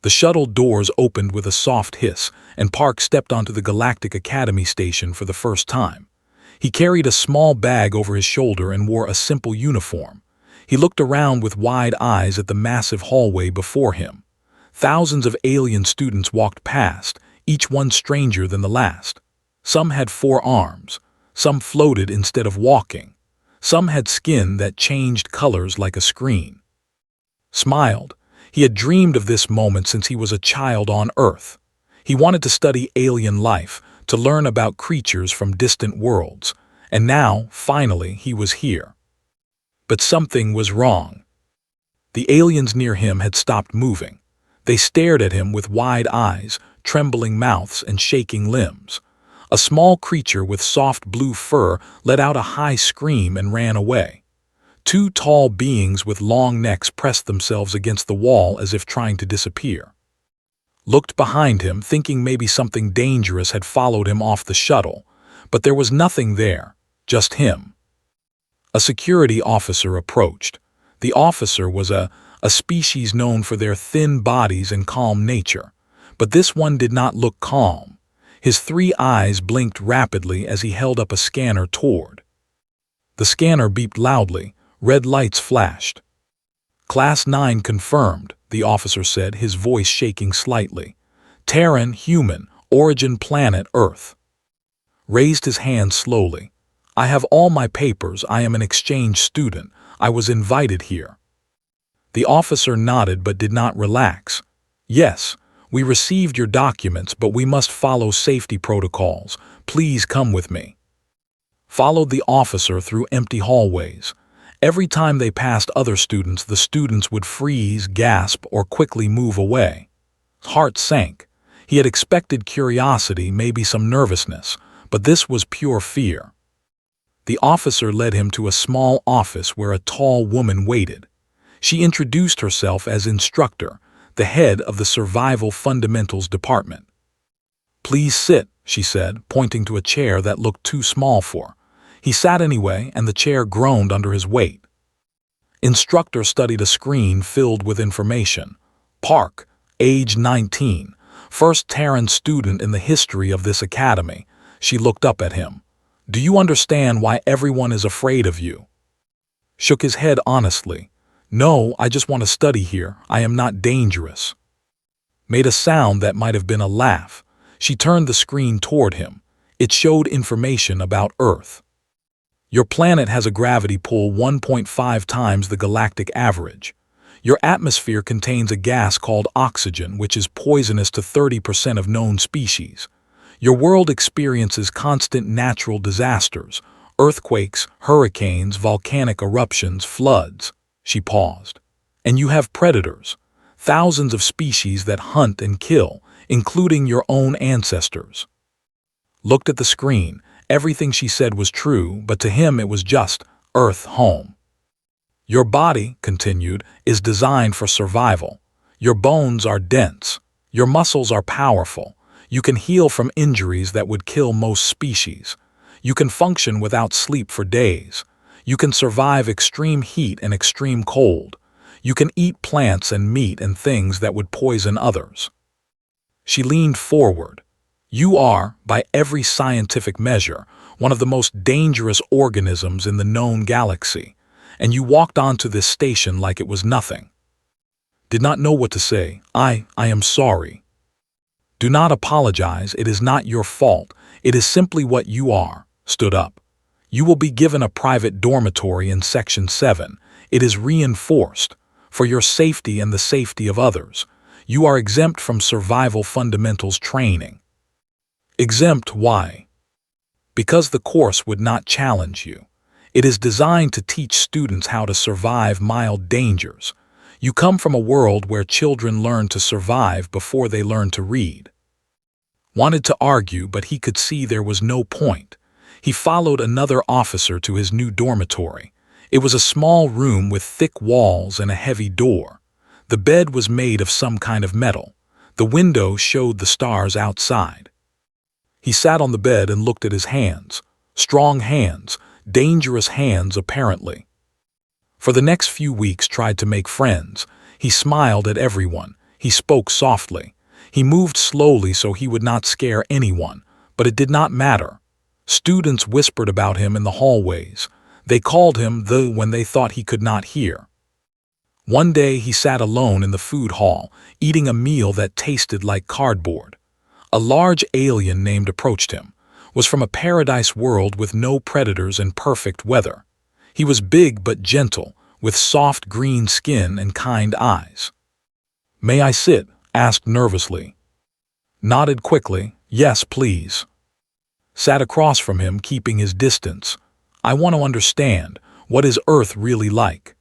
The shuttle doors opened with a soft hiss, and Park stepped onto the Galactic Academy station for the first time. He carried a small bag over his shoulder and wore a simple uniform. He looked around with wide eyes at the massive hallway before him. Thousands of alien students walked past, each one stranger than the last. Some had 4 arms. Some floated instead of walking. Some had skin that changed colors like a screen. Smiled. He had dreamed of this moment since he was a child on Earth. He wanted to study alien life, to learn about creatures from distant worlds, and now, finally, he was here. But something was wrong. The aliens near him had stopped moving. They stared at him with wide eyes, trembling mouths, and shaking limbs. A small creature with soft blue fur let out a high scream and ran away. 2 tall beings with long necks pressed themselves against the wall as if trying to disappear. Looked behind him, thinking maybe something dangerous had followed him off the shuttle, but there was nothing there, just him. A security officer approached. The officer was a species known for their thin bodies and calm nature, but this one did not look calm. His 3 eyes blinked rapidly as he held up a scanner toward. The scanner beeped loudly. Red lights flashed. Class 9 confirmed, the officer said, his voice shaking slightly. Terran, human, origin planet Earth. Raised his hand slowly. I have all my papers. I am an exchange student. I was invited here. The officer nodded but did not relax. Yes, we received your documents, but we must follow safety protocols. Please come with me. Followed the officer through empty hallways. Every time they passed other students, the students would freeze, gasp, or quickly move away. His heart sank. He had expected curiosity, maybe some nervousness, but this was pure fear. The officer led him to a small office where a tall woman waited. She introduced herself as instructor, the head of the Survival Fundamentals Department. Please sit, she said, pointing to a chair that looked too small for. He sat anyway, and the chair groaned under his weight. Instructor studied a screen filled with information. Park, age 19, first Terran student in the history of this academy. She looked up at him. Do you understand why everyone is afraid of you? Shook his head honestly. No, I just want to study here. I am not dangerous. Made a sound that might have been a laugh. She turned the screen toward him. It showed information about Earth. Your planet has a gravity pull 1.5 times the galactic average. Your atmosphere contains a gas called oxygen, which is poisonous to 30% of known species. Your world experiences constant natural disasters, earthquakes, hurricanes, volcanic eruptions, floods. She paused. And you have predators, thousands of species that hunt and kill, including your own ancestors. Looked at the screen. Everything she said was true, but to him it was just Earth home. Your body, continued, is designed for survival. Your bones are dense. Your muscles are powerful. You can heal from injuries that would kill most species. You can function without sleep for days. You can survive extreme heat and extreme cold. You can eat plants and meat and things that would poison others. She leaned forward. You are, by every scientific measure, one of the most dangerous organisms in the known galaxy, and you walked onto this station like it was nothing. Did not know what to say. I am sorry. Do not apologize. It is not your fault. It is simply what you are. Stood up. You will be given a private dormitory in Section 7. It is reinforced. For your safety and the safety of others. You are exempt from survival fundamentals training. Exempt why? Because the course would not challenge you. It is designed to teach students how to survive mild dangers. You come from a world where children learn to survive before they learn to read. Wanted to argue, but he could see there was no point. He followed another officer to his new dormitory. It was a small room with thick walls and a heavy door. The bed was made of some kind of metal. The window showed the stars outside. He sat on the bed and looked at his hands. Strong hands, dangerous hands apparently. For the next few weeks tried to make friends. He smiled at everyone. He spoke softly. He moved slowly so he would not scare anyone, but it did not matter. Students whispered about him in the hallways. They called him the when they thought he could not hear. One day he sat alone in the food hall, eating a meal that tasted like cardboard. A large alien named approached him, was from a paradise world with no predators and perfect weather. He was big but gentle, with soft green skin and kind eyes. "May I sit?" asked nervously. Nodded quickly, "Yes, please." Sat across from him, keeping his distance. "I want to understand, what is Earth really like?"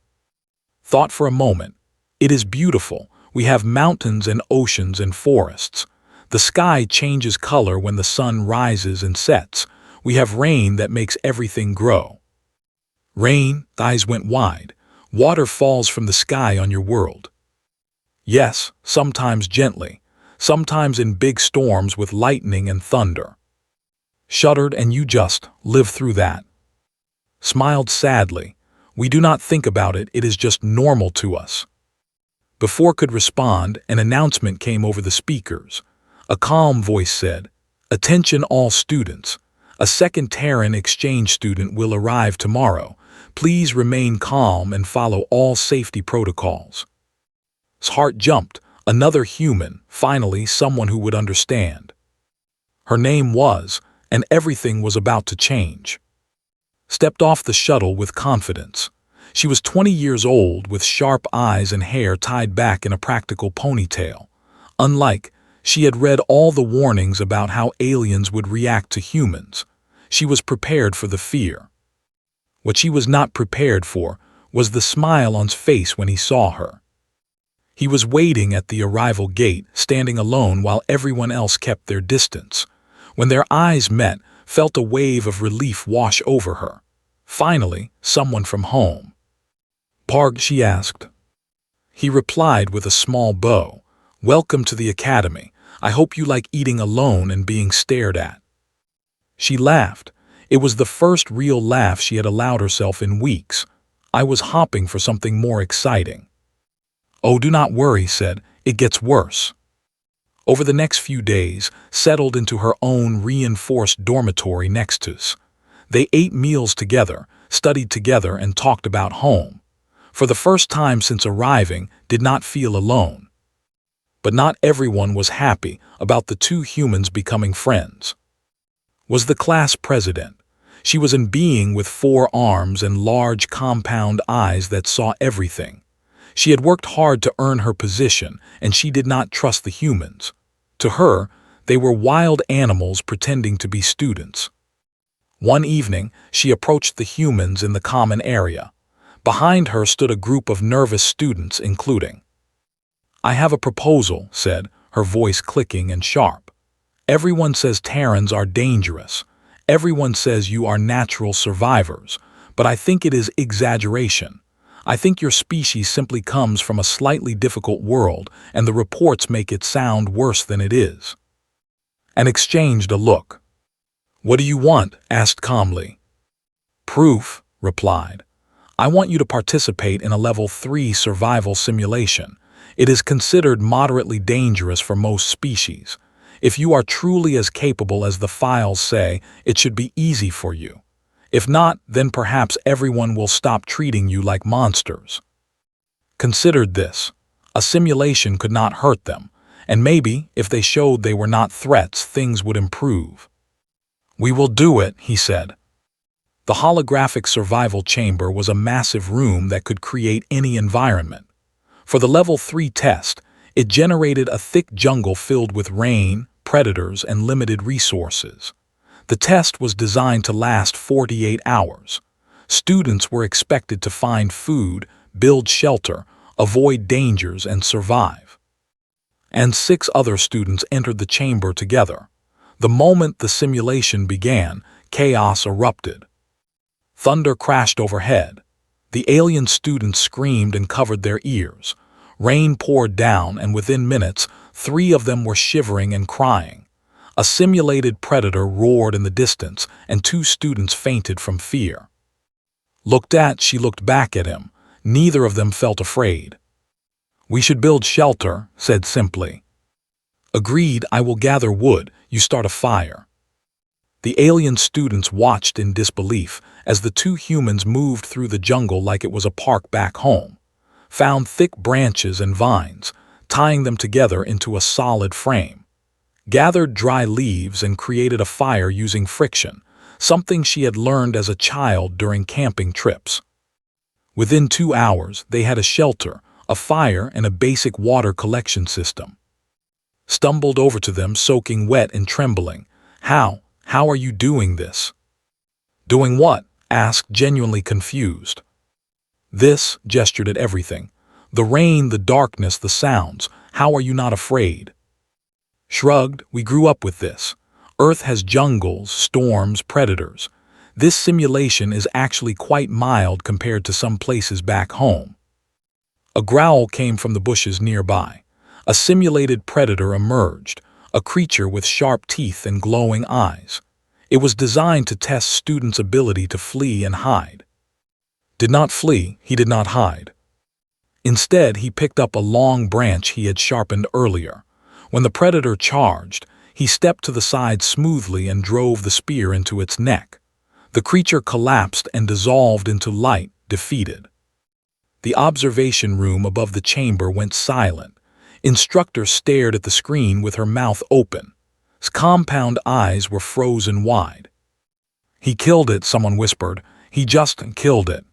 Thought for a moment. "It is beautiful. We have mountains and oceans and forests. The sky changes color when the sun rises and sets. We have rain that makes everything grow." "Rain?" Eyes went wide. "Water falls from the sky on your world?" "Yes, sometimes gently, sometimes in big storms with lightning and thunder." Shuddered. "And you just live through that?" Smiled sadly. "We do not think about it, it is just normal to us." Before could respond, an announcement came over the speakers. A calm voice said, "Attention all students. A second Terran exchange student will arrive tomorrow. Please remain calm and follow all safety protocols." His heart jumped. Another human, finally someone who would understand. Her name was, and everything was about to change. Stepped off the shuttle with confidence. She was 20 years old, with sharp eyes and hair tied back in a practical ponytail. Unlike, she had read all the warnings about how aliens would react to humans. She was prepared for the fear. What she was not prepared for was the smile on his face when he saw her. He was waiting at the arrival gate, standing alone while everyone else kept their distance. When their eyes met, felt a wave of relief wash over her. Finally, someone from home. "Parg?" she asked. He replied with a small bow. "Welcome to the academy. I hope you like eating alone and being stared at." She laughed. It was the first real laugh she had allowed herself in weeks. "I was hopping for something more exciting." "Oh, do not worry," said. "It gets worse." Over the next few days, settled into her own reinforced dormitory next to us. They ate meals together, studied together, and talked about home. For the first time since arriving, did not feel alone. But not everyone was happy about the two humans becoming friends. Was the class president. She was a being with 4 arms and large compound eyes that saw everything. She had worked hard to earn her position, and she did not trust the humans. To her, they were wild animals pretending to be students. One evening, she approached the humans in the common area. Behind her stood a group of nervous students, including. "I have a proposal," said, her voice clicking and sharp. "Everyone says Terrans are dangerous. Everyone says you are natural survivors, but I think it is exaggeration. I think your species simply comes from a slightly difficult world, and the reports make it sound worse than it is." And exchanged a look. "What do you want?" asked calmly. "Proof," replied. "I want you to participate in a level 3 survival simulation. It is considered moderately dangerous for most species. If you are truly as capable as the files say, it should be easy for you. If not, then perhaps everyone will stop treating you like monsters." Considered this. A simulation could not hurt them, and maybe, if they showed they were not threats, things would improve. "We will do it," he said. The holographic survival chamber was a massive room that could create any environment. For the level 3 test, it generated a thick jungle filled with rain, predators, and limited resources. The test was designed to last 48 hours. Students were expected to find food, build shelter, avoid dangers, and survive. And 6 other students entered the chamber together. The moment the simulation began, chaos erupted. Thunder crashed overhead. The alien students screamed and covered their ears. Rain poured down, and within minutes, 3 of them were shivering and crying. A simulated predator roared in the distance, and 2 students fainted from fear. She looked back at him. Neither of them felt afraid. "We should build shelter," said simply. "Agreed, I will gather wood, you start a fire." The alien students watched in disbelief as the two humans moved through the jungle like it was a park back home, found thick branches and vines, tying them together into a solid frame, gathered dry leaves and created a fire using friction, something she had learned as a child during camping trips. Within 2 hours, they had a shelter, a fire, and a basic water collection system. Stumbled over to them, soaking wet and trembling. How are you doing this?" "Doing what?" asked, genuinely confused. "This," gestured at everything. "The rain, the darkness, the sounds. How are you not afraid?" Shrugged, "We grew up with this. Earth has jungles, storms, predators. This simulation is actually quite mild compared to some places back home." A growl came from the bushes nearby. A simulated predator emerged, a creature with sharp teeth and glowing eyes. It was designed to test students' ability to flee and hide. Did not flee, he did not hide. Instead, he picked up a long branch he had sharpened earlier. When the predator charged, he stepped to the side smoothly and drove the spear into its neck. The creature collapsed and dissolved into light, defeated. The observation room above the chamber went silent. Instructor stared at the screen with her mouth open. His compound eyes were frozen wide. "He killed it," someone whispered. "He just killed it."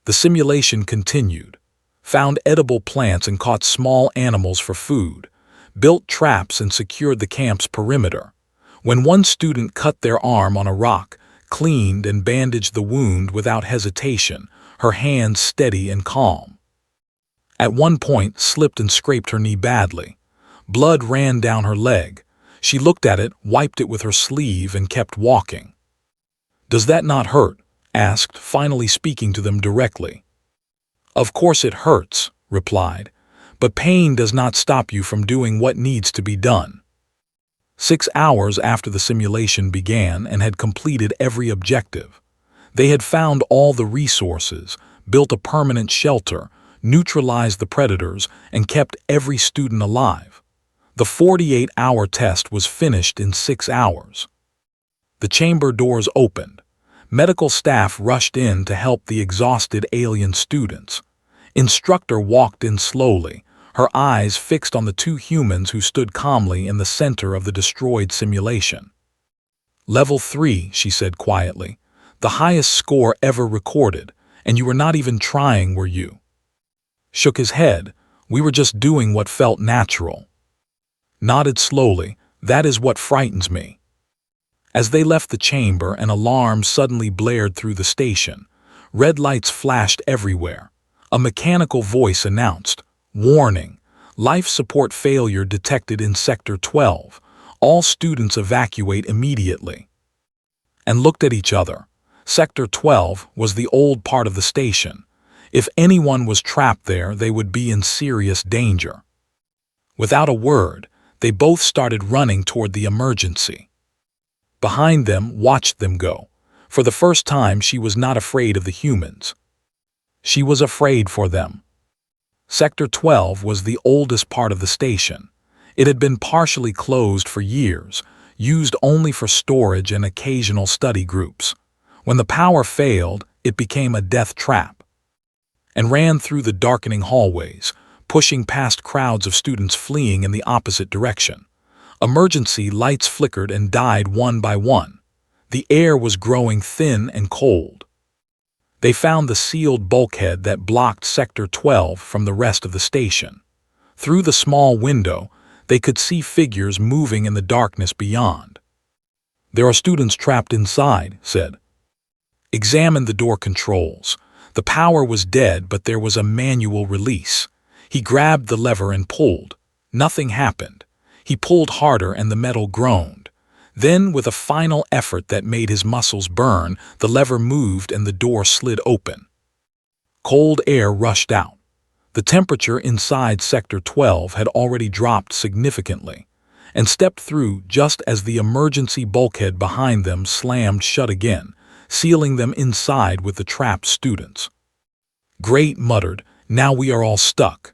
The simulation continued. Found edible plants and caught small animals for food. Built traps and secured the camp's perimeter. When one student cut their arm on a rock, cleaned and bandaged the wound without hesitation, her hands steady and calm. At one point, slipped and scraped her knee badly. Blood ran down her leg. She looked at it, wiped it with her sleeve, and kept walking. "Does that not hurt?" asked, finally speaking to them directly. "Of course it hurts," replied, "but pain does not stop you from doing what needs to be done." 6 hours after the simulation began and had completed every objective, they had found all the resources, built a permanent shelter, neutralized the predators, and kept every student alive. The 48-hour test was finished in 6 hours. The chamber doors opened. Medical staff rushed in to help the exhausted alien students. Instructor walked in slowly, her eyes fixed on the two humans who stood calmly in the center of the destroyed simulation. "Level 3, she said quietly. "The highest score ever recorded, and you were not even trying, were you?" Shook his head. "We were just doing what felt natural." Nodded slowly. "That is what frightens me." As they left the chamber, an alarm suddenly blared through the station. Red lights flashed everywhere. A mechanical voice announced, "Warning! Life support failure detected in Sector 12. All students evacuate immediately." And looked at each other. Sector 12 was the old part of the station. If anyone was trapped there, they would be in serious danger. Without a word, they both started running toward the emergency. Behind them, watched them go. For the first time, she was not afraid of the humans. She was afraid for them. Sector 12 was the oldest part of the station. It had been partially closed for years, used only for storage and occasional study groups. When the power failed, it became a death trap, and ran through the darkening hallways, pushing past crowds of students fleeing in the opposite direction. Emergency lights flickered and died one by one. The air was growing thin and cold. They found the sealed bulkhead that blocked Sector 12 from the rest of the station. Through the small window, they could see figures moving in the darkness beyond. "There are students trapped inside," said. Examined the door controls. The power was dead, but there was a manual release. He grabbed the lever and pulled. Nothing happened. He pulled harder and the metal groaned. Then, with a final effort that made his muscles burn, the lever moved and the door slid open. Cold air rushed out. The temperature inside Sector 12 had already dropped significantly, and stepped through just as the emergency bulkhead behind them slammed shut again, sealing them inside with the trapped students. "Great," muttered, "now we are all stuck."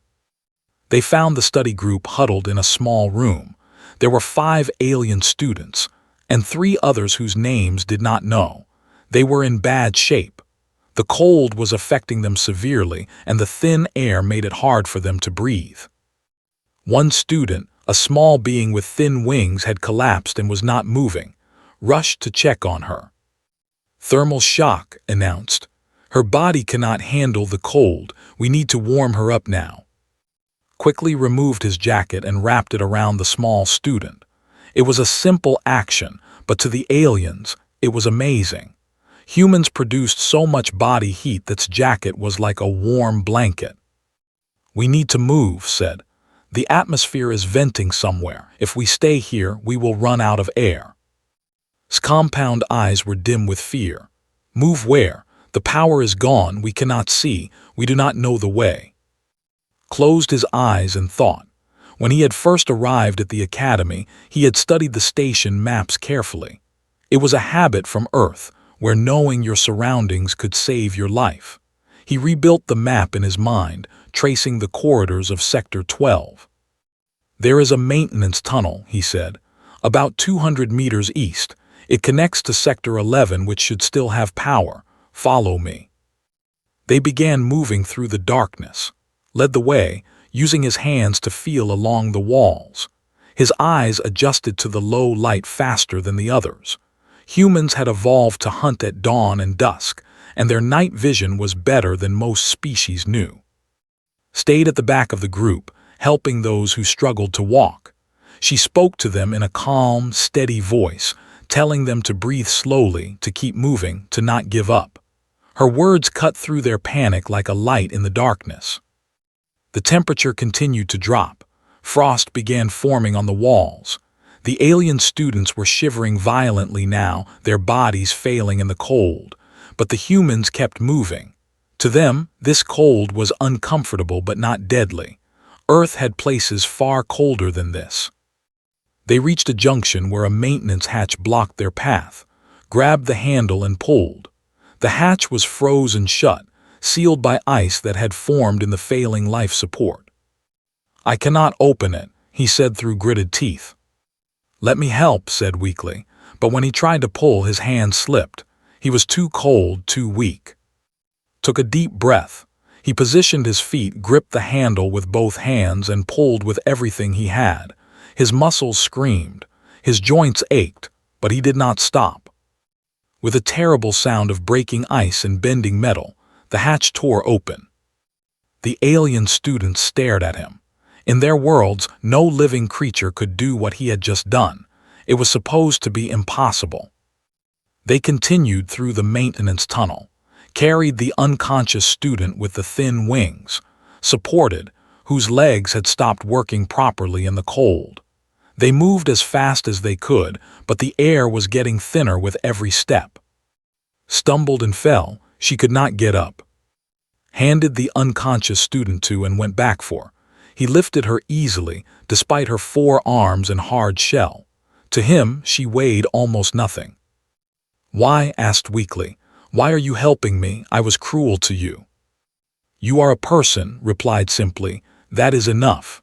They found the study group huddled in a small room. There were 5 alien students, and 3 others whose names did not know. They were in bad shape. The cold was affecting them severely, and the thin air made it hard for them to breathe. One student, a small being with thin wings, had collapsed and was not moving. Rushed to check on her. "Thermal shock," announced. "Her body cannot handle the cold. We need to warm her up now." Quickly removed his jacket and wrapped it around the small student. It was a simple action, but to the aliens, it was amazing. Humans produced so much body heat that jacket was like a warm blanket. "We need to move," said. "The atmosphere is venting somewhere. If we stay here, we will run out of air." His compound eyes were dim with fear. "Move where? The power is gone. We cannot see. We do not know the way." Closed his eyes and thought. When he had first arrived at the academy, he had studied the station maps carefully. It was a habit from Earth, where knowing your surroundings could save your life. He rebuilt the map in his mind, tracing the corridors of Sector 12. "There is a maintenance tunnel," he said, "about 200 meters east. It connects to Sector 11, which should still have power. Follow me." They began moving through the darkness. Led the way, using his hands to feel along the walls. His eyes adjusted to the low light faster than the others. Humans had evolved to hunt at dawn and dusk, and their night vision was better than most species knew. Stayed at the back of the group, helping those who struggled to walk. She spoke to them in a calm, steady voice, telling them to breathe slowly, to keep moving, to not give up. Her words cut through their panic like a light in the darkness. The temperature continued to drop. Frost began forming on the walls. The alien students were shivering violently now, their bodies failing in the cold. But the humans kept moving. To them, this cold was uncomfortable but not deadly. Earth had places far colder than this. They reached a junction where a maintenance hatch blocked their path. Grabbed the handle and pulled. The hatch was frozen shut, sealed by ice that had formed in the failing life support. "I cannot open it," he said through gritted teeth. "Let me help," said weakly, but when he tried to pull, his hand slipped. He was too cold, too weak. Took a deep breath. He positioned his feet, gripped the handle with both hands, and pulled with everything he had. His muscles screamed. His joints ached, but he did not stop. With a terrible sound of breaking ice and bending metal, the hatch tore open. The alien students stared at him. In their worlds, no living creature could do what he had just done. It was supposed to be impossible. They continued through the maintenance tunnel, carried the unconscious student with the thin wings, supported, whose legs had stopped working properly in the cold. They moved as fast as they could, but the air was getting thinner with every step. Stumbled and fell. She could not get up. Handed the unconscious student to and went back for. He lifted her easily, despite her 4 arms and hard shell. To him, she weighed almost nothing. "Why?" asked weakly. "Why are you helping me? I was cruel to you." "You are a person," replied simply. "That is enough."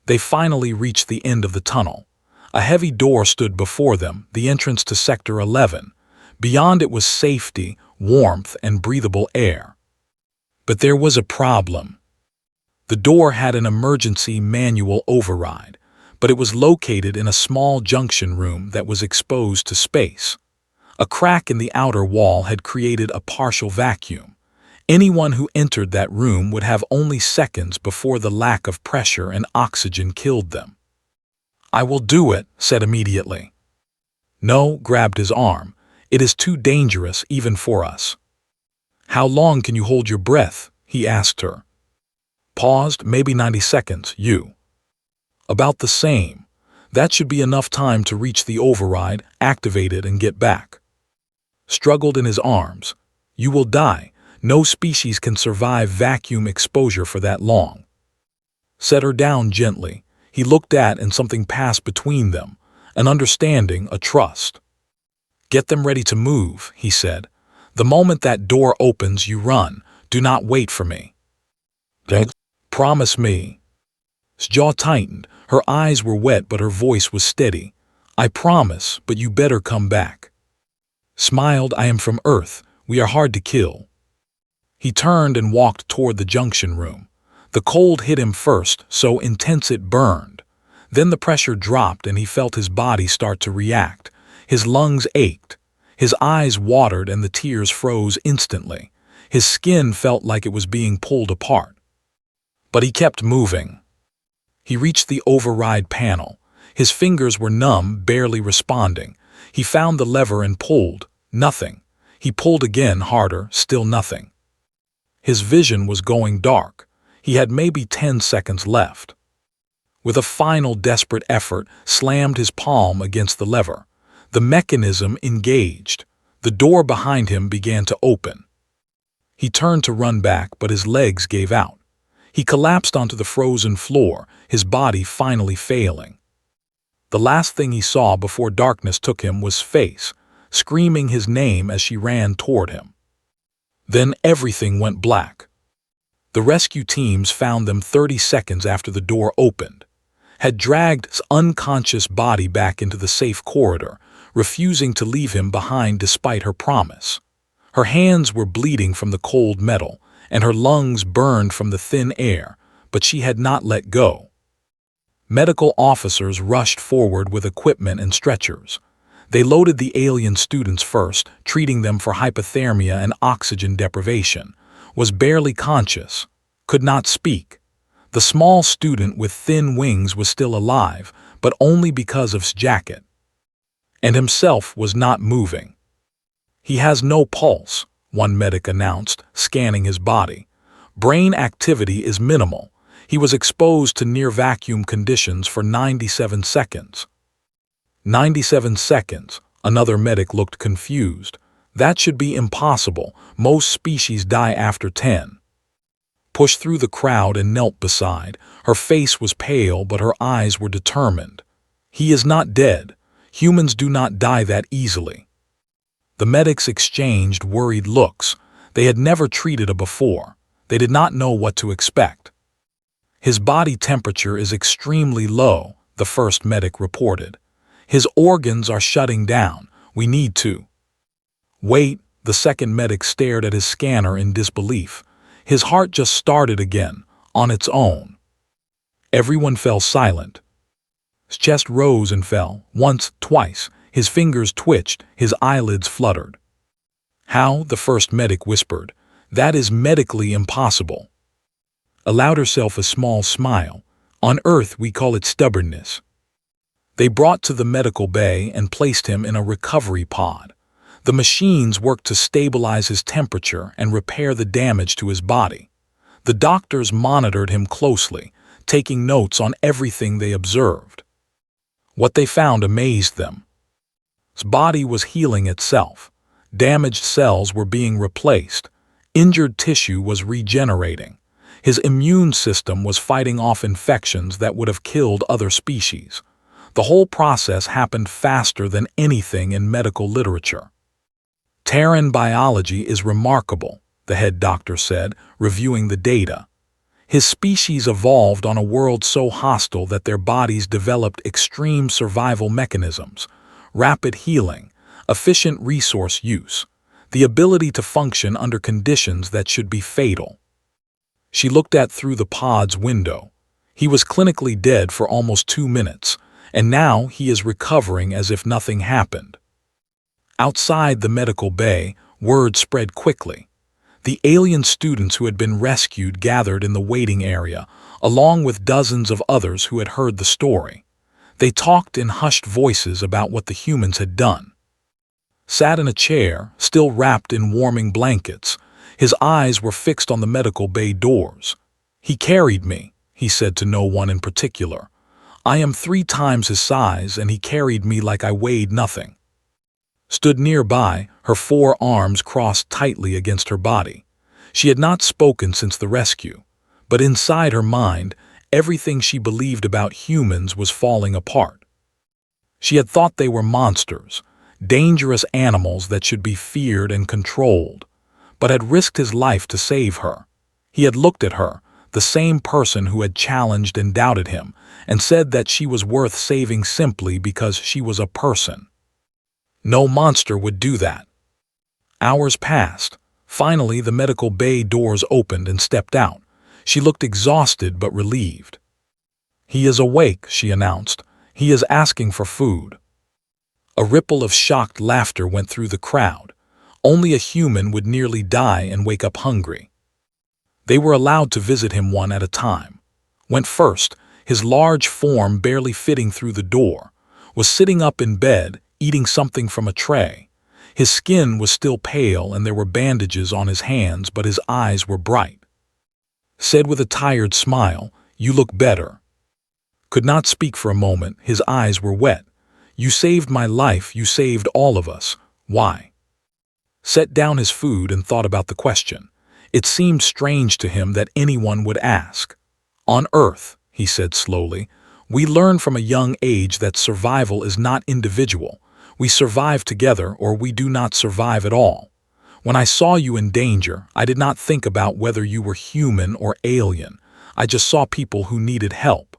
They finally reached the end of the tunnel. A heavy door stood before them, the entrance to Sector 11. Beyond it was safety, warmth, and breathable air. But there was a problem. The door had an emergency manual override, but it was located in a small junction room that was exposed to space. A crack in the outer wall had created a partial vacuum. Anyone who entered that room would have only seconds before the lack of pressure and oxygen killed them. "I will do it," said immediately. "No," grabbed his arm. "It is too dangerous even for us." "How long can you hold your breath?" he asked her. Paused, "Maybe 90 seconds, you." "About the same. That should be enough time to reach the override, activate it, and get back." Struggled in his arms. "You will die. No species can survive vacuum exposure for that long." Set her down gently. He looked at, and something passed between them. An understanding, a trust. "Get them ready to move," he said. "The moment that door opens, you run. Do not wait for me." "Promise me." His jaw tightened, her eyes were wet but her voice was steady. "I promise, but you better come back." Smiled, "I am from Earth. We are hard to kill." He turned and walked toward the junction room. The cold hit him first, so intense it burned. Then the pressure dropped and he felt his body start to react. His lungs ached. His eyes watered and the tears froze instantly. His skin felt like it was being pulled apart. But he kept moving. He reached the override panel. His fingers were numb, barely responding. He found the lever and pulled. Nothing. He pulled again, harder, still nothing. His vision was going dark. He had maybe 10 seconds left. With a final desperate effort, slammed his palm against the lever. The mechanism engaged. The door behind him began to open. He turned to run back, but his legs gave out. He collapsed onto the frozen floor, his body finally failing. The last thing he saw before darkness took him was Face, screaming his name as she ran toward him. Then everything went black. The rescue teams found them 30 seconds after the door opened, had dragged his unconscious body back into the safe corridor, refusing to leave him behind despite her promise. Her hands were bleeding from the cold metal, and her lungs burned from the thin air, but she had not let go. Medical officers rushed forward with equipment and stretchers. They loaded the alien students first, treating them for hypothermia and oxygen deprivation. Was barely conscious, could not speak. The small student with thin wings was still alive, but only because of his jacket. And himself was not moving. "He has no pulse," one medic announced, scanning his body. "Brain activity is minimal. He was exposed to near-vacuum conditions for 97 seconds. 97 seconds, another medic looked confused. "That should be impossible. Most species die after 10. Pushed through the crowd and knelt beside. Her face was pale, but her eyes were determined. "He is not dead. Humans do not die that easily." The medics exchanged worried looks. They had never treated a before. They did not know what to expect. "His body temperature is extremely low," the first medic reported. "His organs are shutting down. We need to." "Wait," the second medic stared at his scanner in disbelief. His heart just started again, on its own. Everyone fell silent. His chest rose and fell, once, twice. His fingers twitched, his eyelids fluttered. "How?" the first medic whispered. "That is medically impossible." Allowed herself a small smile. "On Earth we call it stubbornness." They brought to the medical bay and placed him in a recovery pod. The machines worked to stabilize his temperature and repair the damage to his body. The doctors monitored him closely, taking notes on everything they observed. What they found amazed them. His body was healing itself. Damaged cells were being replaced. Injured tissue was regenerating. His immune system was fighting off infections that would have killed other species. The whole process happened faster than anything in medical literature. "Terran biology is remarkable," the head doctor said, reviewing the data. "His species evolved on a world so hostile that their bodies developed extreme survival mechanisms, rapid healing, efficient resource use, the ability to function under conditions that should be fatal." She looked through the pod's window. He was clinically dead for almost 2 minutes, and now he is recovering as if nothing happened. Outside the medical bay, word spread quickly. The alien students who had been rescued gathered in the waiting area, along with dozens of others who had heard the story. They talked in hushed voices about what the humans had done. Sat in a chair, still wrapped in warming blankets. His eyes were fixed on the medical bay doors. "He carried me," he said to no one in particular. "I am 3 times his size, and he carried me like I weighed nothing." Stood nearby, her 4 arms crossed tightly against her body. She had not spoken since the rescue, but inside her mind, everything she believed about humans was falling apart. She had thought they were monsters, dangerous animals that should be feared and controlled, but had risked his life to save her. He had looked at her, the same person who had challenged and doubted him, and said that she was worth saving simply because she was a person. No monster would do that. Hours passed. Finally, the medical bay doors opened and stepped out. She looked exhausted but relieved. "He is awake," she announced. "He is asking for food." A ripple of shocked laughter went through the crowd. Only a human would nearly die and wake up hungry. They were allowed to visit him one at a time. Went first, his large form barely fitting through the door, was sitting up in bed, eating something from a tray. His skin was still pale and there were bandages on his hands, but his eyes were bright. Said with a tired smile, "You look better." Could not speak for a moment, his eyes were wet. "You saved my life, you saved all of us. Why?" Set down his food and thought about the question. It seemed strange to him that anyone would ask. "On Earth," he said slowly, "we learn from a young age that survival is not individual. We survive together or we do not survive at all. When I saw you in danger, I did not think about whether you were human or alien. I just saw people who needed help."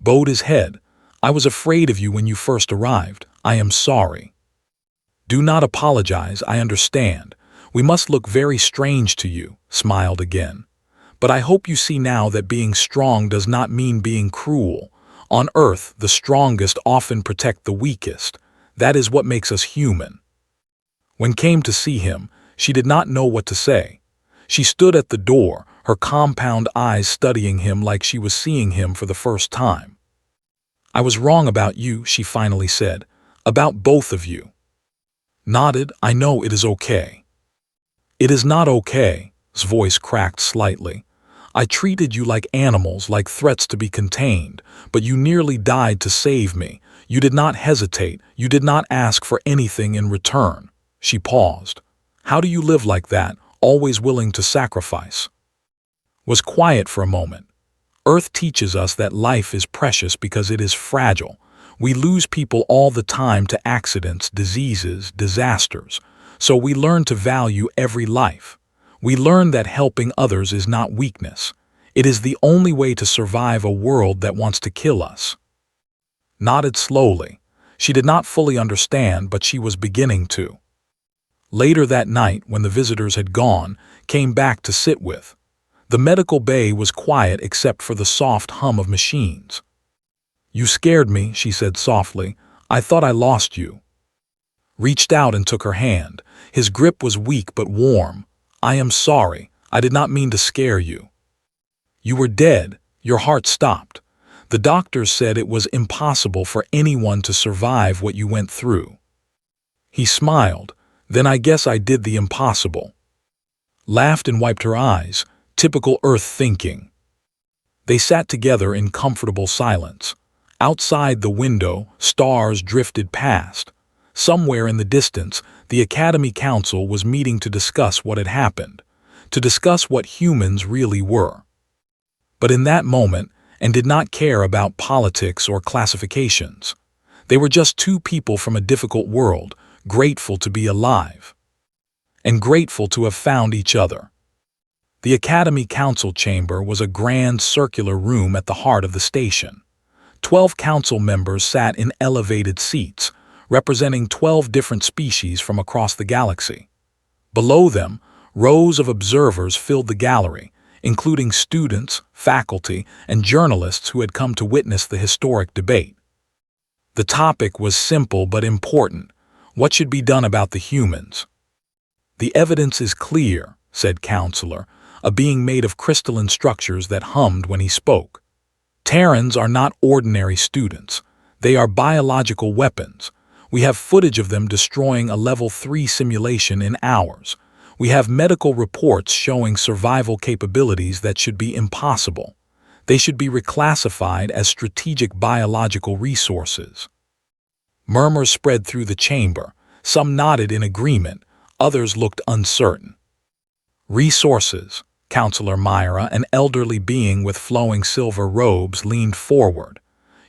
Bowed his head. "I was afraid of you when you first arrived. I am sorry." "Do not apologize, I understand. We must look very strange to you," smiled again. "But I hope you see now that being strong does not mean being cruel. On Earth, the strongest often protect the weakest. That is what makes us human." When came to see him, she did not know what to say. She stood at the door, her compound eyes studying him like she was seeing him for the first time. "I was wrong about you," she finally said. "About both of you." Nodded. "I know it is okay." "It is not okay," his voice cracked slightly. "I treated you like animals, like threats to be contained, but you nearly died to save me. You did not hesitate, you did not ask for anything in return." She paused. "How do you live like that, always willing to sacrifice?" Was quiet for a moment. Earth teaches us that life is precious because it is fragile. We lose people all the time to accidents, diseases, disasters. So we learn to value every life. We learn that helping others is not weakness. It is the only way to survive a world that wants to kill us. Nodded slowly. She did not fully understand, but she was beginning to. Later that night, when the visitors had gone, came back to sit with. The medical bay was quiet except for the soft hum of machines. "You scared me," she said softly. "I thought I lost you." Reached out and took her hand. His grip was weak but warm. "I am sorry. I did not mean to scare you." "You were dead." Your heart stopped. "The doctors said it was impossible for anyone to survive what you went through." He smiled. "Then I guess I did the impossible." Laughed and wiped her eyes. Typical Earth thinking. They sat together in comfortable silence. Outside the window, stars drifted past. Somewhere in the distance, the Academy Council was meeting to discuss what had happened, to discuss what humans really were. But in that moment, and did not care about politics or classifications. They were just two people from a difficult world, grateful to be alive. And grateful to have found each other. The Academy Council chamber was a grand circular room at the heart of the station. 12 council members sat in elevated seats, representing 12 different species from across the galaxy. Below them, rows of observers filled the gallery, including students, faculty, and journalists who had come to witness the historic debate. The topic was simple but important. What should be done about the humans? "The evidence is clear," said Counselor, a being made of crystalline structures that hummed when he spoke. "Terrans are not ordinary students. They are biological weapons. We have footage of them destroying a Level 3 simulation in hours. We have medical reports showing survival capabilities that should be impossible. They should be reclassified as strategic biological resources." Murmurs spread through the chamber. Some nodded in agreement, others looked uncertain. "Resources." Counselor Myra, an elderly being with flowing silver robes, leaned forward.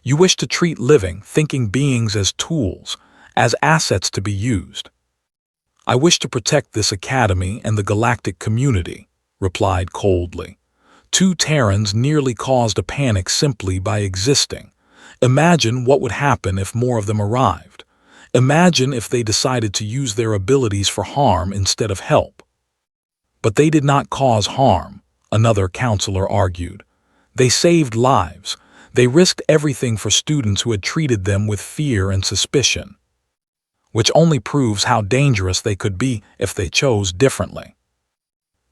"You wish to treat living, thinking beings as tools, as assets to be used." "I wish to protect this academy and the galactic community," replied coldly. 2 Terrans nearly caused a panic simply by existing. Imagine what would happen if more of them arrived. Imagine if they decided to use their abilities for harm instead of help. But they did not cause harm, another counselor argued. They saved lives. They risked everything for students who had treated them with fear and suspicion, which only proves how dangerous they could be if they chose differently.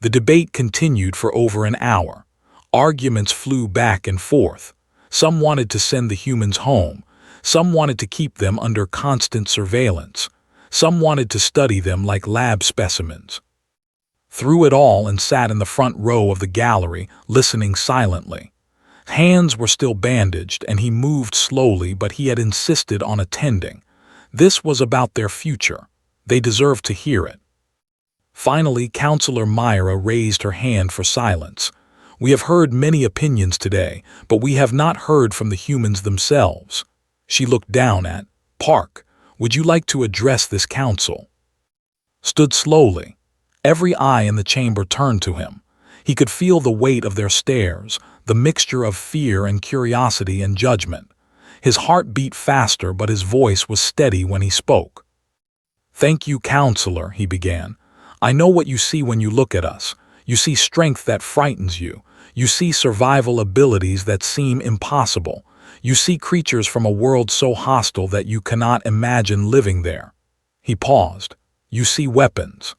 The debate continued for over an hour. Arguments flew back and forth. Some wanted to send the humans home. Some wanted to keep them under constant surveillance. Some wanted to study them like lab specimens. Through it all and sat in the front row of the gallery, listening silently. Hands were still bandaged, and he moved slowly, but he had insisted on attending. This was about their future. They deserved to hear it. Finally, Counselor Myra raised her hand for silence. We have heard many opinions today, but we have not heard from the humans themselves. She looked down at Park. Would you like to address this council? Stood slowly. Every eye in the chamber turned to him. He could feel the weight of their stares, the mixture of fear and curiosity and judgment. His heart beat faster, but his voice was steady when he spoke. Thank you, Counselor, he began. I know what you see when you look at us. You see strength that frightens you. You see survival abilities that seem impossible. You see creatures from a world so hostile that you cannot imagine living there. He paused. You see weapons.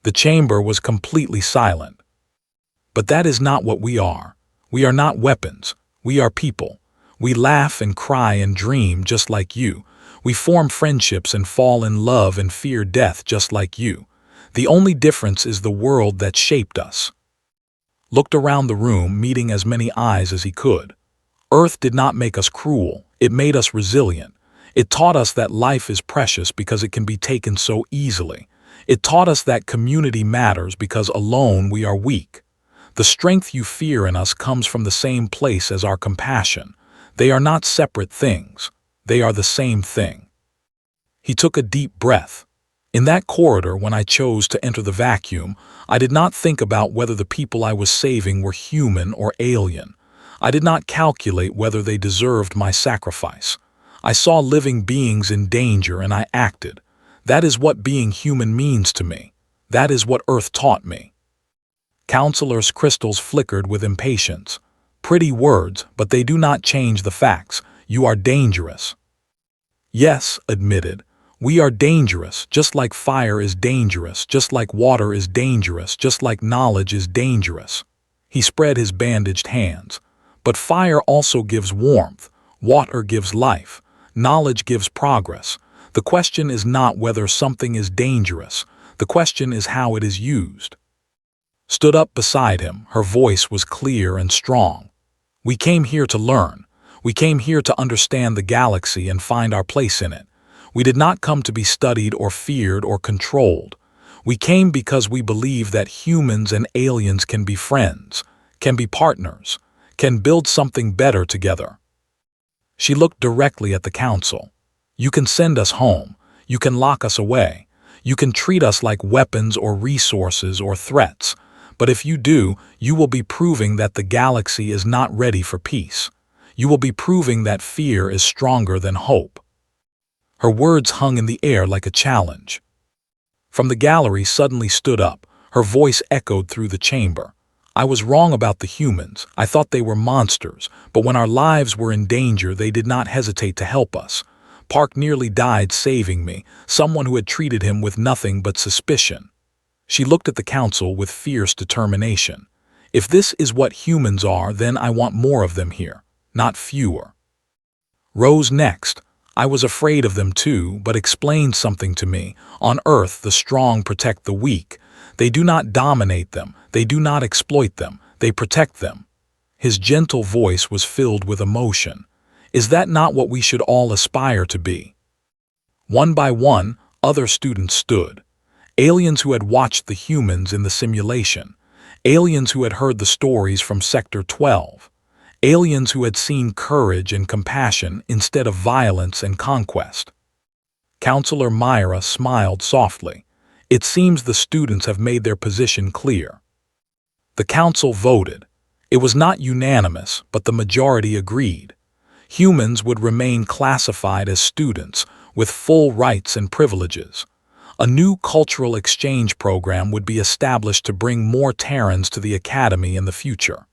The chamber was completely silent. But that is not what we are. We are not weapons. We are people. We laugh and cry and dream just like you. We form friendships and fall in love and fear death just like you. The only difference is the world that shaped us. Looked around the room, meeting as many eyes as he could. Earth did not make us cruel. It made us resilient. It taught us that life is precious because it can be taken so easily. It taught us that community matters because alone we are weak. The strength you fear in us comes from the same place as our compassion. They are not separate things. They are the same thing. He took a deep breath. In that corridor, when I chose to enter the vacuum, I did not think about whether the people I was saving were human or alien. I did not calculate whether they deserved my sacrifice. I saw living beings in danger and I acted. That is what being human means to me. That is what Earth taught me. Counselor's crystals flickered with impatience. Pretty words, but they do not change the facts. You are dangerous. Yes, admitted. We are dangerous, just like fire is dangerous, just like water is dangerous, just like knowledge is dangerous. He spread his bandaged hands. But fire also gives warmth. Water gives life. Knowledge gives progress. The question is not whether something is dangerous. The question is how it is used. Stood up beside him, her voice was clear and strong. We came here to learn. We came here to understand the galaxy and find our place in it. We did not come to be studied or feared or controlled. We came because we believe that humans and aliens can be friends, can be partners, can build something better together. She looked directly at the council. You can send us home. You can lock us away. You can treat us like weapons or resources or threats. But if you do, you will be proving that the galaxy is not ready for peace. You will be proving that fear is stronger than hope. Her words hung in the air like a challenge. From the gallery suddenly stood up. Her voice echoed through the chamber. I was wrong about the humans. I thought they were monsters, but when our lives were in danger, they did not hesitate to help us. Park nearly died saving me, someone who had treated him with nothing but suspicion. She looked at the council with fierce determination. If this is what humans are, then I want more of them here, not fewer. Rose next. I was afraid of them too, but explained something to me. On Earth, the strong protect the weak. They do not dominate them. They do not exploit them. They protect them. His gentle voice was filled with emotion. Is that not what we should all aspire to be? One by one, other students stood. Aliens who had watched the humans in the simulation. Aliens who had heard the stories from Sector 12. Aliens who had seen courage and compassion instead of violence and conquest. Counselor Myra smiled softly. It seems the students have made their position clear. The council voted. It was not unanimous, but the majority agreed. Humans would remain classified as students, with full rights and privileges. A new cultural exchange program would be established to bring more Terrans to the Academy in the future.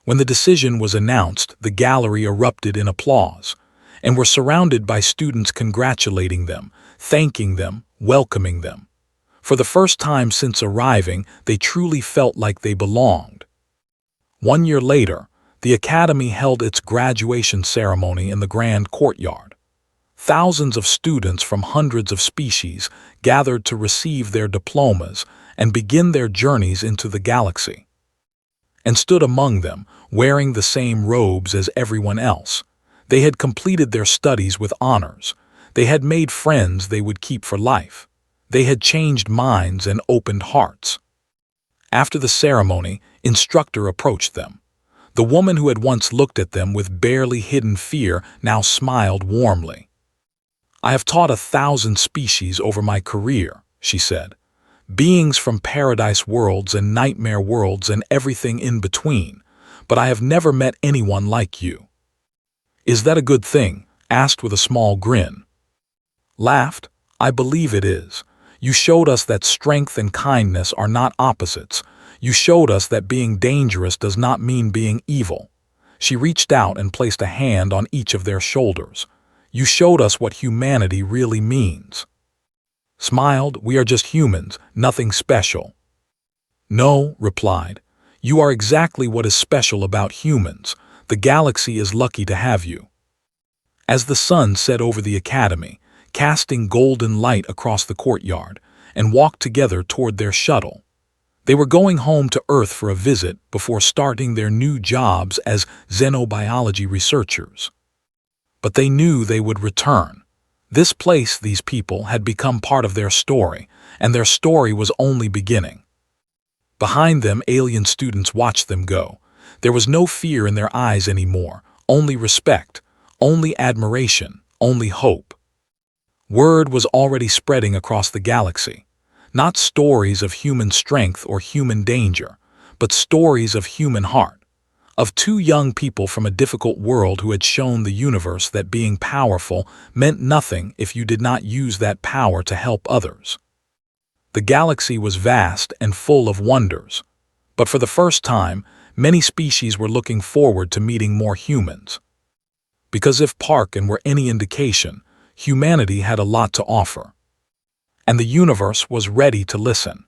When the decision was announced, the gallery erupted in applause, and were surrounded by students congratulating them, thanking them, welcoming them. For the first time since arriving, they truly felt like they belonged. 1 year later, the Academy held its graduation ceremony in the Grand Courtyard. Thousands of students from hundreds of species gathered to receive their diplomas and begin their journeys into the galaxy. And stood among them, wearing the same robes as everyone else. They had completed their studies with honors. They had made friends they would keep for life. They had changed minds and opened hearts. After the ceremony, instructor approached them. The woman who had once looked at them with barely hidden fear now smiled warmly. "I have taught 1,000 species over my career," she said. "Beings from paradise worlds and nightmare worlds and everything in between, but I have never met anyone like you." "Is that a good thing?" asked with a small grin. Laughed, "I believe it is. You showed us that strength and kindness are not opposites. You showed us that being dangerous does not mean being evil." She reached out and placed a hand on each of their shoulders. "You showed us what humanity really means." Smiled, "We are just humans, nothing special." "No," replied. "You are exactly what is special about humans. The galaxy is lucky to have you." As the sun set over the Academy, casting golden light across the courtyard, and walked together toward their shuttle. They were going home to Earth for a visit before starting their new jobs as xenobiology researchers. But they knew they would return. This place, these people, had become part of their story, and their story was only beginning. Behind them, alien students watched them go. There was no fear in their eyes anymore, only respect, only admiration, only hope. Word was already spreading across the galaxy. Not stories of human strength or human danger, but stories of human heart, of 2 young people from a difficult world who had shown the universe that being powerful meant nothing if you did not use that power to help others. The galaxy was vast and full of wonders, but for the first time, many species were looking forward to meeting more humans. Because if Parkin were any indication, humanity had a lot to offer. And the universe was ready to listen.